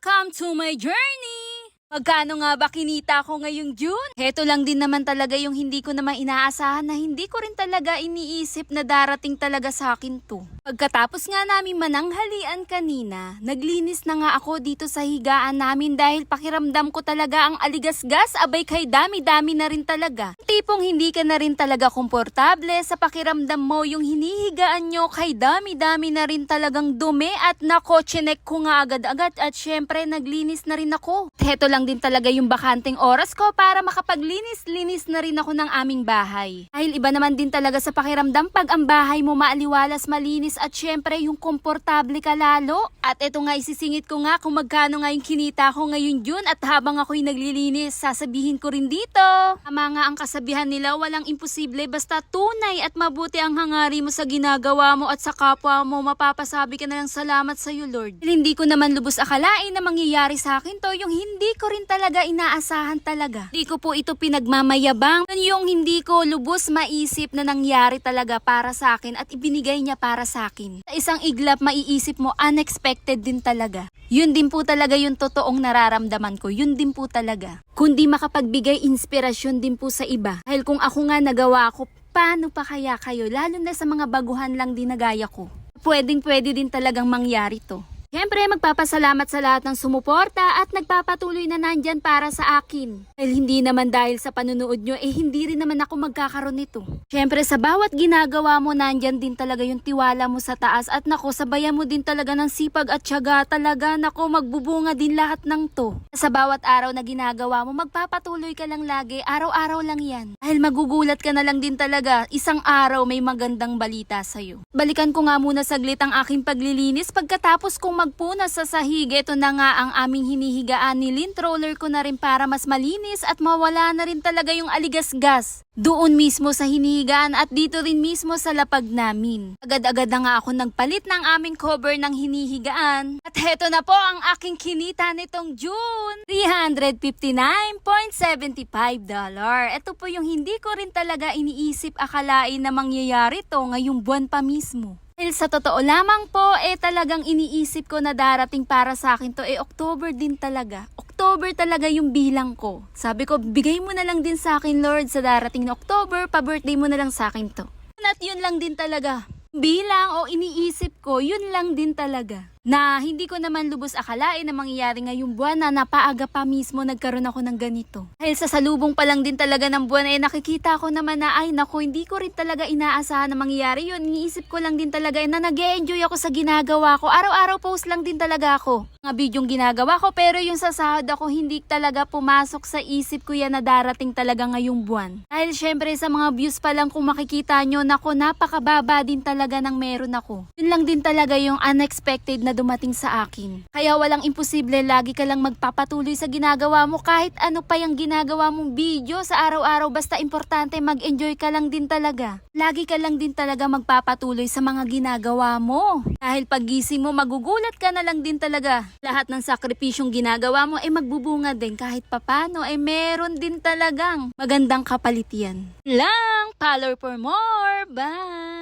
Welcome to my journey! Magkano nga ba kinita ko ngayong June? Heto lang din naman talaga yung hindi ko naman inaasahan na hindi ko rin talaga iniisip na darating talaga sa akin to. Pagkatapos nga namin mananghalian kanina, naglinis na nga ako dito sa higaan namin dahil pakiramdam ko talaga ang aligasgas, abay kay dami-dami na rin talaga. Tipong hindi ka na rin talaga komportable sa pakiramdam mo yung hinihigaan nyo kay dami-dami na rin talagang dumi at nako, chinek ko nga agad-agad at syempre naglinis na rin ako. Heto lang din talaga yung bakanteng oras ko para makapaglinis-linis na rin ako ng aming bahay. Dahil iba naman din talaga sa pakiramdam pag ang bahay mo maaliwalas, malinis at syempre yung komportable ka lalo. At eto nga isisingit ko nga kung magkano nga yung kinita ko ngayon June at habang ako'y naglilinis, sasabihin ko rin dito. Tama nga ang kasabihan nila, walang imposible basta tunay at mabuti ang hangari mo sa ginagawa mo at sa kapwa mo, mapapasabi ka na lang salamat sa iyo Lord. Hindi ko naman lubos akalain na mangyayari sa akin to, yung hindi ko rin talaga inaasahan talaga. Hindi ko po ito pinagmamayabang. Yung hindi ko lubos maisip na nangyari talaga para sa akin at ibinigay niya para sa akin. Sa isang iglap maiisip mo unexpected din talaga. Yun din po talaga yung totoong nararamdaman ko. Yun din po talaga. Kundi makapagbigay inspirasyon din po sa iba. Dahil kung ako nga nagawa ko, paano pa kaya kayo? Lalo na sa mga baguhan lang din na gaya ko. Pwede din talagang mangyari to. Siyempre, magpapasalamat sa lahat ng sumuporta at nagpapatuloy na nandyan para sa akin. Dahil hindi naman dahil sa panunood nyo, hindi rin naman ako magkakaroon nito. Siyempre, sa bawat ginagawa mo, nandyan din talaga yung tiwala mo sa taas. At nako, sabayan mo din talaga ng sipag at tiyaga talaga. Nako, magbubunga din lahat ng to. Sa bawat araw na ginagawa mo, magpapatuloy ka lang lagi. Araw-araw lang yan. Dahil magugulat ka na lang din talaga. Isang araw may magandang balita sa'yo. Balikan ko nga muna saglit ang aking paglilinis pagkatapos kong magpunas sa sahig. Ito na nga ang aming hinihigaan, ni lint roller ko na rin para mas malinis at mawala na rin talaga yung aligasgas. Doon mismo sa hinihigaan at dito rin mismo sa lapag namin. Agad-agad na nga ako nagpalit ng aming cover ng hinihigaan. At heto na po ang aking kinita nitong June. $359.75. Ito po yung hindi ko rin talaga iniisip akalain na mangyayari to ngayong buwan pa mismo. Dahil sa totoo lamang po, talagang iniisip ko na darating para sa akin to, October din talaga. October talaga yung bilang ko. Sabi ko, bigay mo na lang din sa akin Lord sa darating na October, pa-birthday mo na lang sa akin to. At yun lang din talaga. Bilang o iniisip ko, yun lang din talaga. Na hindi ko naman lubos akalain na mangyayari ngayong buwan na napaaga pa mismo nagkaroon ako ng ganito. Dahil sa salubong pa lang din talaga ng buwan nakikita ko naman na ay naku, hindi ko rin talaga inaasahan na mangyayari yun. Iniisip ko lang din talaga na nag-e-enjoy ako sa ginagawa ko. Araw-araw post lang din talaga ako. Mga bidyong ginagawa ko pero yung sa sahod ako hindi talaga pumasok sa isip ko yan na darating talaga ngayong buwan. Dahil syempre sa mga views pa lang kung makikita nyo, naku, napakababa din talaga ng meron ako. Yun lang din talaga yung unexpected na dumating sa akin. Kaya walang imposible, lagi ka lang magpapatuloy sa ginagawa mo kahit ano pa yung ginagawa mong video sa araw-araw, basta importante mag-enjoy ka lang din talaga. Lagi ka lang din talaga magpapatuloy sa mga ginagawa mo. Dahil paggising mo, magugulat ka na lang din talaga. Lahat ng sakripisyong ginagawa mo magbubunga din kahit papano meron din talagang magandang kapalit yan. Lang, follow for more. Bye!